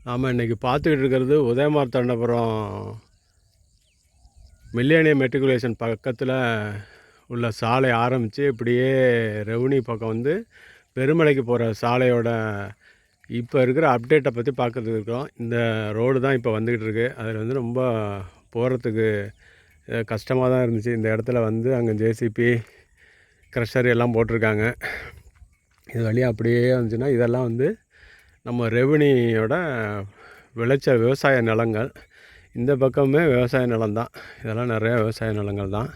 நாம் இன்றைக்கி பார்த்துக்கிட்டு இருக்கிறது உதயமார்த்தாண்டபுரம் மில்லேனியம் மெட்ரிகுலேஷன் பக்கத்தில் உள்ள சாலை ஆரம்பித்து இப்படியே ரெவனி பக்கம் வந்து பெருமலைக்கு போகிற சாலையோட இப்போ இருக்கிற அப்டேட்டை பற்றி பார்க்கறதுக்கு இருக்கிறோம். இந்த ரோடு தான் இப்போ வந்துக்கிட்டு இருக்குது. அதில் வந்து ரொம்ப போகிறதுக்கு கஷ்டமாக தான் இருந்துச்சு. இந்த இடத்துல வந்து அங்கே ஜேசிபி க்ரஷர் எல்லாம் போட்டிருக்காங்க. இது வழியாக அப்படியே வந்துச்சுன்னா இதெல்லாம் வந்து நம்ம ரெவனியோட விளைச்ச விவசாய நிலங்கள். இந்த பக்கமே விவசாய நிலம் தான். இதெல்லாம் நிறையா விவசாய நிலங்கள் தான்.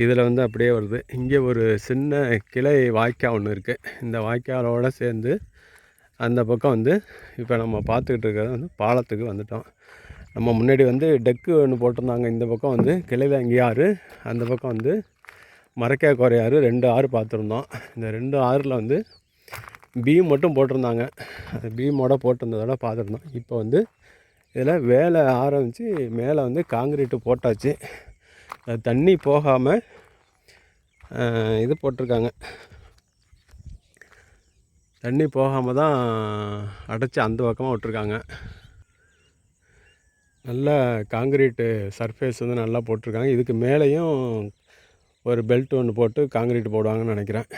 இதில் வந்து அப்படியே வருது. இங்கே ஒரு சின்ன கிளை வாய்க்கால் ஒன்று இருக்குது. இந்த வாய்க்காலோடு சேர்ந்து அந்த பக்கம் வந்து இப்போ நம்ம பார்த்துக்கிட்டு இருக்கிறது வந்து பாலத்துக்கு வந்துட்டோம். நம்ம முன்னாடி வந்து டெக்கு ஒன்று போட்டிருந்தாங்க. இந்த பக்கம் வந்து கிளைதாங்கி ஆறு, அந்த பக்கம் வந்து மரக்காக்கோரை ஆறு, 2 ஆறு பார்த்துருந்தோம். இந்த 2 ஆறில் வந்து பீம் மட்டும் போட்டிருந்தாங்க. அந்த பீமோட போட்டிருந்ததோட பார்த்துருந்தோம். இப்போ வந்து இதில் வேலை ஆரம்பித்து மேலே வந்து காங்கிரீட்டு போட்டாச்சு. அது தண்ணி போகாமல் இது போட்டிருக்காங்க. தண்ணி போகாமல் தான் அடைச்சி அந்த பக்கமாக விட்ருக்காங்க. நல்லா காங்கிரீட்டு சர்ஃபேஸ் வந்து நல்லா போட்டிருக்காங்க. இதுக்கு மேலேயும் ஒரு பெல்ட் ஒன்று போட்டு காங்கிரீட் போடுவாங்கன்னு நினைக்கிறேன்.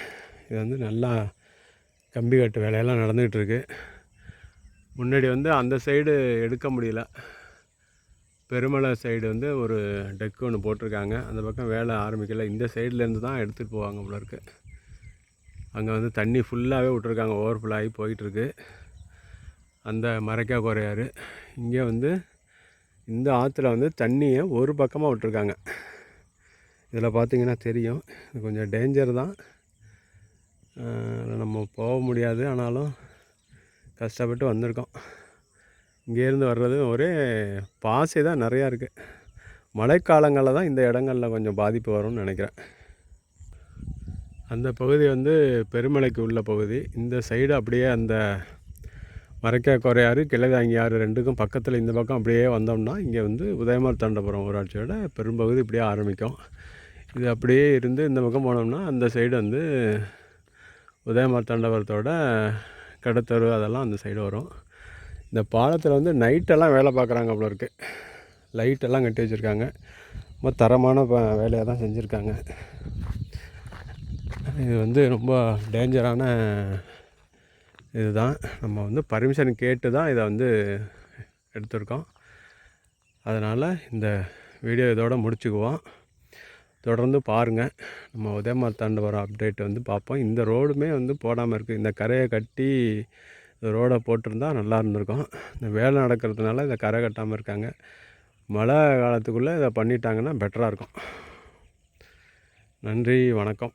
இது வந்து நல்லா கம்பி கட்டு வேலையெல்லாம் நடந்துகிட்ருக்கு. முன்னாடி வந்து அந்த சைடு எடுக்க முடியல. பெருமலை சைடு வந்து ஒரு டெக்கு ஒன்று போட்டிருக்காங்க. அந்த பக்கம் வேலை ஆரம்பிக்கலை. இந்த சைட்லேருந்து தான் எடுத்துகிட்டு போவாங்க போல இருக்குது. அங்கே வந்து தண்ணி ஃபுல்லாகவே விட்ருக்காங்க. ஓவர்ஃபுல் ஆகி போயிட்டுருக்கு அந்த மரக்காக்கோரை ஆறு. இங்கே வந்து இந்த ஆற்றுல வந்து தண்ணியை ஒரு பக்கமாக விட்ருக்காங்க. இதில் பார்த்திங்கன்னா தெரியும். இது கொஞ்சம் டேஞ்சர் தான். நம்ம போக முடியாது. ஆனாலும் கஷ்டப்பட்டு வந்திருக்கோம். இங்கேருந்து வர்றது ஒரே பாசி தான் நிறையா இருக்குது. மழைக்காலங்களில் தான் இந்த இடங்களில் கொஞ்சம் பாதிப்பு வரும்னு நினைக்கிறேன். அந்த பகுதி வந்து பெருமலைக்கு உள்ள பகுதி. இந்த சைடு அப்படியே அந்த மரக்காக்கோரை ஆறு, கிளைதாங்கி ஆறு ரெண்டுக்கும் பக்கத்தில் இந்த பக்கம் அப்படியே வந்தோம்னா இங்கே வந்து உதயமார்த்தாண்டபுரம் ஊராட்சியோட பெரும்பகுதி இப்படியே ஆரம்பிக்கும். இது அப்படியே இருந்து இந்த பக்கம் போனோம்னா அந்த சைடு வந்து உதயமார்த்தாண்டபுரத்தோட கடத்தரு அதெல்லாம் அந்த சைடு வரும். இந்த பாலத்தில் வந்து நைட்டெல்லாம் வேலை பார்க்குறாங்க போல இருக்குது. லைட்டெல்லாம் கட்டி வச்சுருக்காங்க. ரொம்ப தரமான வேலையாக தான் செஞ்சுருக்காங்க. இது வந்து ரொம்ப டேஞ்சரான இதுதான். நம்ம வந்து பர்மிஷன் கேட்டு தான் இதை வந்து எடுத்திருக்கோம். அதனால் இந்த வீடியோ இதோட முடிச்சுக்குவோம். தொடர்ந்து பாருங்கள். நம்ம உதயமார்த்தாண்டபுரம் அப்டேட் வந்து பார்ப்போம். இந்த ரோடுமே வந்து போடாமல் இருக்குது. இந்த கரையை கட்டி ரோடை போட்டிருந்தா நல்லா இருந்திருக்கும். இந்த வேலை நடக்கிறதுனால இதை கரை கட்டாமல் இருக்காங்க. மழை காலத்துக்குள்ளே இதை பண்ணிட்டாங்கன்னா பெட்டராக இருக்கும். நன்றி, வணக்கம்.